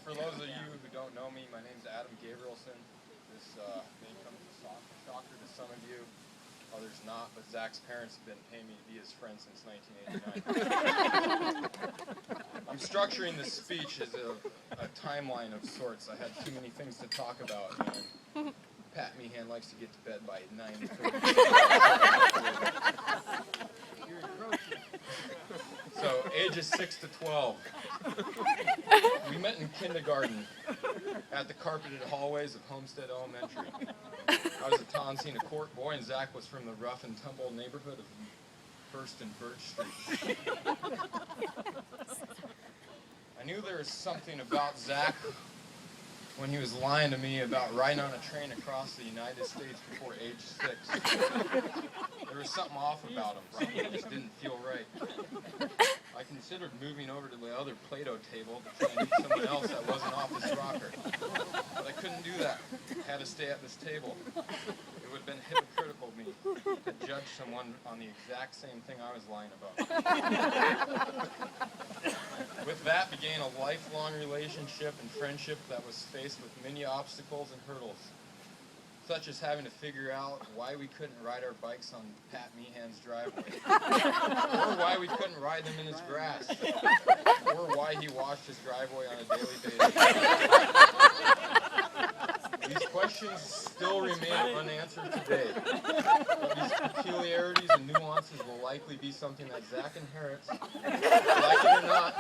for those of you who don't know me, my name's Adam Gabrielson. This may come as a shocker to some of you, others not, but Zach's parents have been paying me to be his friend since 1989. I'm structuring this speech as a timeline of sorts. I had too many things to talk about, and Pat Meehan likes to get to bed by 9:30. So, ages 6 to 12. We met in kindergarten at the carpeted hallways of Homestead Elementary. I was a Tonsina Court boy, and Zach was from the rough and tumble neighborhood of First and Birch Street. I knew there was something about Zach when he was lying to me about riding on a train across the United States before age 6. There was something off about him. Something just didn't feel right. I considered moving over to the other Play-Doh table to try and meet someone else that wasn't off his rocker. But I couldn't do that. I had to stay at this table. It would have been hypocritical of me to judge someone on the exact same thing I was lying about. With that began a lifelong relationship and friendship that was faced with many obstacles and hurdles, such as having to figure out why we couldn't ride our bikes on Pat Meehan's driveway, or why we couldn't ride them in his grass, or why he washed his driveway on a daily basis. These questions still remain unanswered today, but these peculiarities and nuances will likely be something that Zach inherits, like it or not,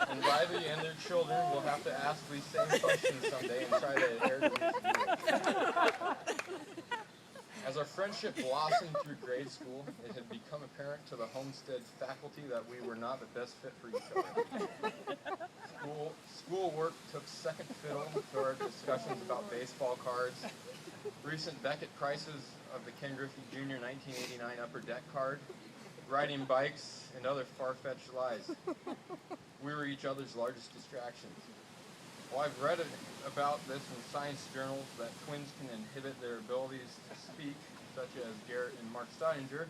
and Riley and their children will have to ask these same questions someday and try to inherit them. As our friendship blossomed through grade school, it had become apparent to the Homestead faculty that we were not the best fit for each other. Schoolwork took second fiddle to our discussions about baseball cards, recent Beckett prices of the Ken Griffey Jr. 1989 Upper Deck card, riding bikes, and other far-fetched lies. We were each other's largest distractions. While I've read about this in science journals that twins can inhibit their abilities to speak, such as Garrett and Mark Steininger,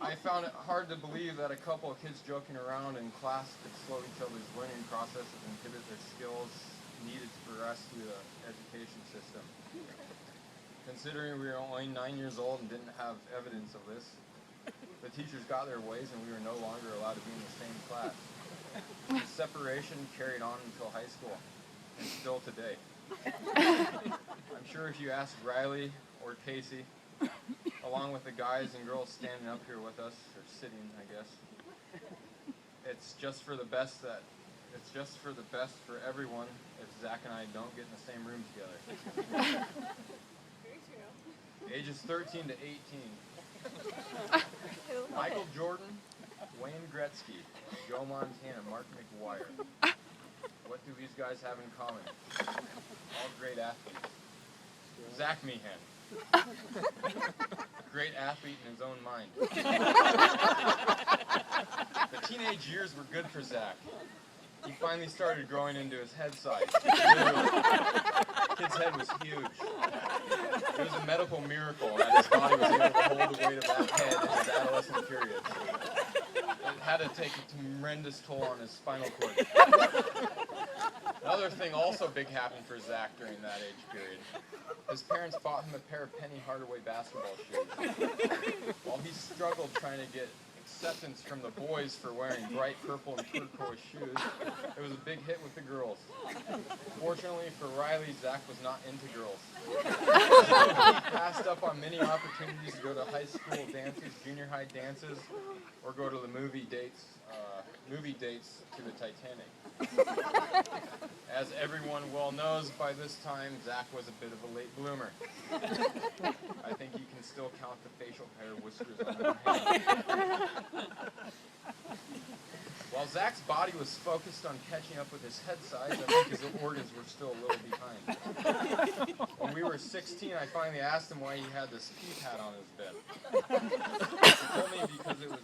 I found it hard to believe that a couple of kids joking around in class could slow each other's learning processes and inhibit their skills needed to progress through the education system. Considering we were only 9 years old and didn't have evidence of this, the teachers got their ways and we were no longer allowed to be in the same class. The separation carried on until high school, and still today. I'm sure if you ask Riley or Casey, along with the guys and girls standing up here with us, or sitting, I guess, it's just for the best for everyone if Zach and I don't get in the same room together. Very true. Ages 13 to 18. Michael Jordan, Wayne Gretzky, Joe Montana, Mark McGuire. What do these guys have in common? All great athletes. Zach Meehan. Great athlete in his own mind. The teenage years were good for Zach. He finally started growing into his head size. Literally. Kid's head was huge. It was a medical miracle that his body was able to hold the weight of that head in his adolescent period. It had to take a tremendous toll on his spinal cord. Another thing also big happened for Zach during that age period. His parents bought him a pair of Penny Hardaway basketball shoes. While he struggled trying to get acceptance from the boys for wearing bright purple and turquoise shoes, it was a big hit with the girls. Fortunately for Riley, Zach was not into girls. He passed up on many opportunities to go to high school dances, junior high dances, or go to the movie dates to the Titanic. As everyone well knows by this time, Zach was a bit of a late bloomer. I think you can still count the facial hair whiskers on one hand. While Zach's body was focused on catching up with his head size, I think his organs were still a little behind. When we were 16, I finally asked him why he had this pee pad on his bed. He told me it was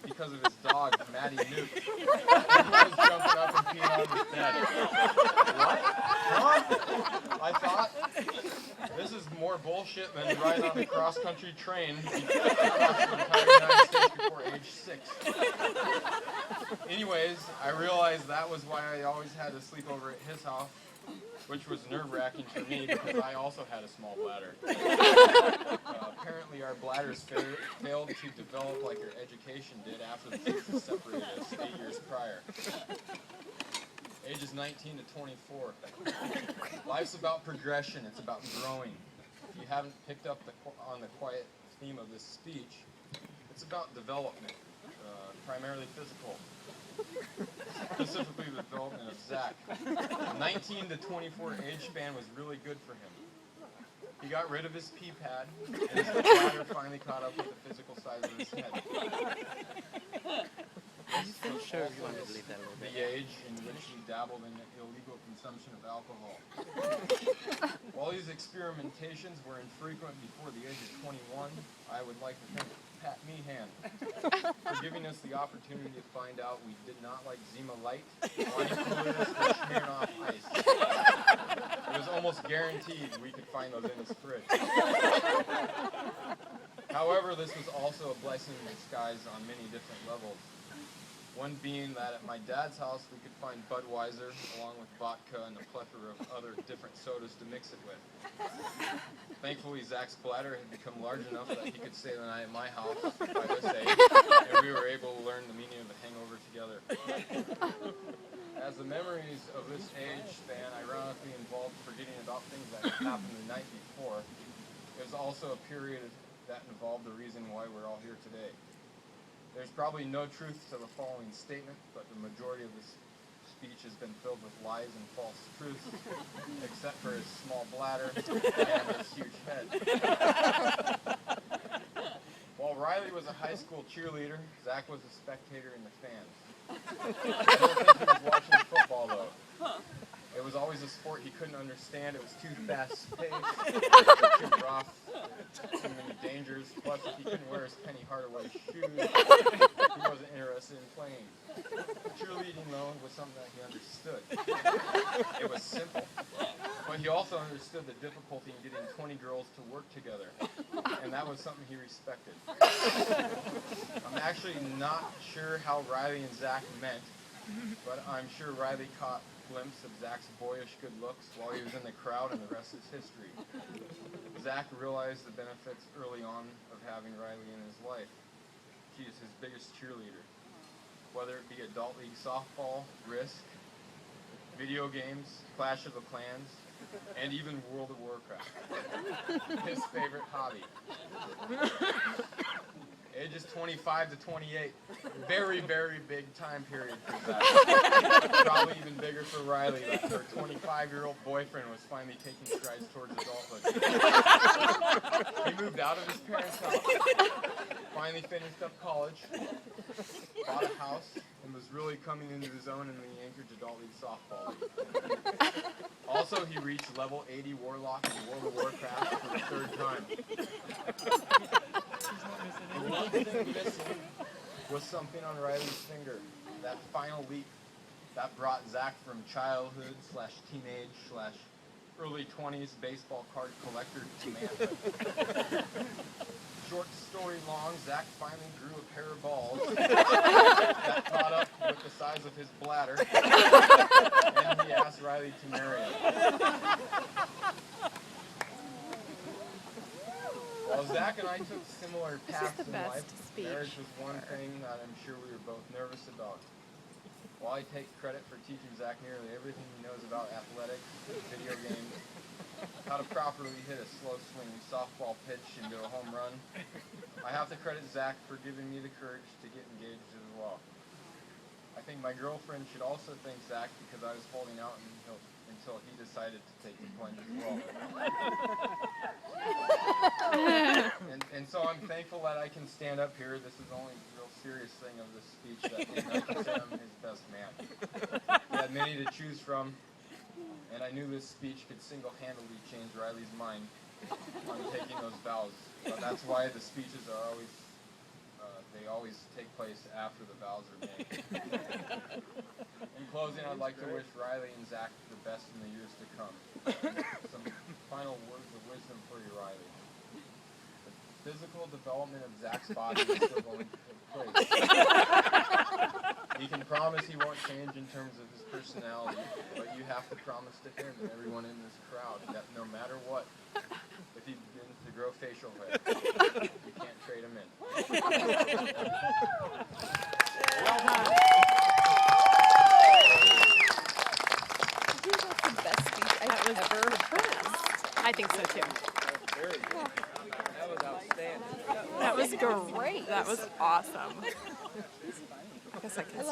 because of his dog, Matty Nuke. He was jumping up and peeing on his bed. What? Huh? I thought, this is more bullshit than riding on a cross-country train across the entire United States before age 6. Anyways, I realized that was why I always had to sleep over at his house, which was nerve-wracking for me because I also had a small bladder. Apparently our bladders failed to develop like our education did after the Jesus separated us 8 years prior. Ages 19 to 24. Life's about progression, it's about growing. If you haven't picked up on the quiet theme of this speech, it's about development, primarily physical. Specifically the development of Zach. The 19 to 24 age span was really good for him. He got rid of his pee pad, and his bladder finally caught up with the physical size of his head. This was also the age in which he dabbled in illegal consumption of alcohol. While these experimentations were infrequent before the age of 21, I would like to thank Pat Meehan for giving us the opportunity to find out we did not like Zima Light, Wine Coolers, or Smirnoff Ice. It was almost guaranteed we could find those in his fridge. However, this was also a blessing in disguise on many different levels. One being that at my dad's house we could find Budweiser along with vodka and a plethora of other different sodas to mix it with. Thankfully, Zach's bladder had become large enough that he could stay the night at my house by this age, and we were able to learn the meaning of a hangover together. As the memories of this age span ironically involved forgetting about things that happened the night before, it was also a period that involved the reason why we're all here today. There's probably no truth to the following statement, but the majority of this speech has been filled with lies and false truths, except for his small bladder and his huge head. While Riley was a high school cheerleader, Zach was a spectator in the stands. I don't think he was watching football, though. It was always a sport he couldn't understand. It was too fast-paced, too rough, too many dangers. Plus, if he couldn't wear his Penny Hardaway shoes, he wasn't interested in playing. Cheerleading, though, was something that he understood. It was simple. But he also understood the difficulty in getting 20 girls to work together. And that was something he respected. I'm actually not sure how Riley and Zach met, but I'm sure Riley caught a glimpse of Zach's boyish good looks while he was in the crowd, and the rest is history. Zach realized the benefits early on of having Riley in his life. She is his biggest cheerleader. Whether it be adult league softball, Risk, video games, Clash of the Clans, and even World of Warcraft. His favorite hobby. Ages 25 to 28. Very, very big time period for Zach. Probably even bigger for Riley, that her 25-year-old boyfriend was finally taking strides towards adulthood. He moved out of his parents' house, finally finished up college, bought a house, and was really coming into his own in the Anchorage Adult League Softball League. Also, he reached level 80 Warlock in World of Warcraft for the third time. The one thing missing was something on Riley's finger, that final leap that brought Zach from childhood / teenage / early 20s baseball card collector to manhood. Short story long, Zach finally grew a pair of balls that caught up with the size of his bladder, and he asked Riley to marry him. While Zach and I took similar paths in life, marriage was one thing that I'm sure we were both nervous about. While I take credit for teaching Zach nearly everything he knows about athletics, video games, how to properly hit a slow swing softball pitch into a home run, I have to credit Zach for giving me the courage to get engaged as well. I think my girlfriend should also thank Zach because I was holding out until he decided to take the plunge as well. And so I'm thankful that I can stand up here. This is the only real serious thing of this speech that I can say I'm his best man. He had many to choose from, and I knew this speech could single-handedly change Riley's mind on taking those vows. But that's why the speeches are always, they always take place after the vows are made. In closing, I'd like to wish Riley and Zach the best in the years to come. Some final words of wisdom for you, Riley. The physical development of Zach's body is still going to take place. He can promise he won't change in terms of his personality, but you have to promise to him and everyone in this crowd that no matter what, if he begins to grow facial hair, you can't trade him in. I think so too. Very good. That was outstanding. That was great. That was awesome. I guess I can.